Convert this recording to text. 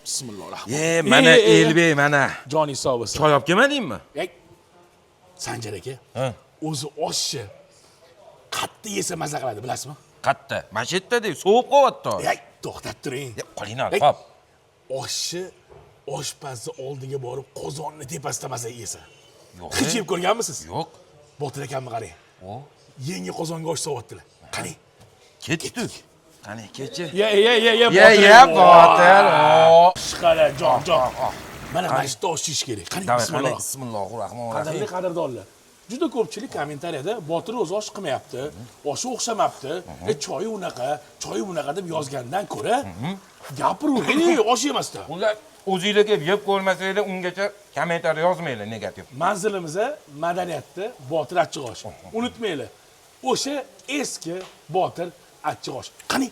Bismillahirrohmanirrohim. Mana Elbey mana. Joning sog' bo'lsin. Choy olib kelmadingmi? Ey, Sanjar aka, Ha. o'zi oshni qattiq yesa maza qiladi, bilasizmi? Qatta. Mana shu yerda deb sovib qo'yapti. Ey, to'xtab turing. Qolinglar, Ey, hop. Oshni oshpazni oldiga borib qozonni tepasida maza yesa. Yo'q. Hech yeb ko'rganmisiz? Yo'q. Botir akamni qarang. O, Yangi qozonga osh sovyaptilar. Qani? ketdik. Qani, kechi. Ya, Botir. O. Chiqara, jon. Mana mashta osh ish kerak. Qani, Davay, bismillah. Bismillahirrohmanirrohim. Qadrli qadrdonlar. Juda ko'pchilik kommentariyada Botir o'zi osh qilmayapti, oshi o'xshamabdi, choyi unaqa deb yozgandan ko'ra, gapiravering, osh yemasdan. Ular o'zingizga yeb ko'rmasanglar, ungacha kommentariy yozmanglar negativ. Manzilimizda madaniyatda Botir achchiq osh. Unutmanglar. O'sha eski Botir achchiq osh. Qani.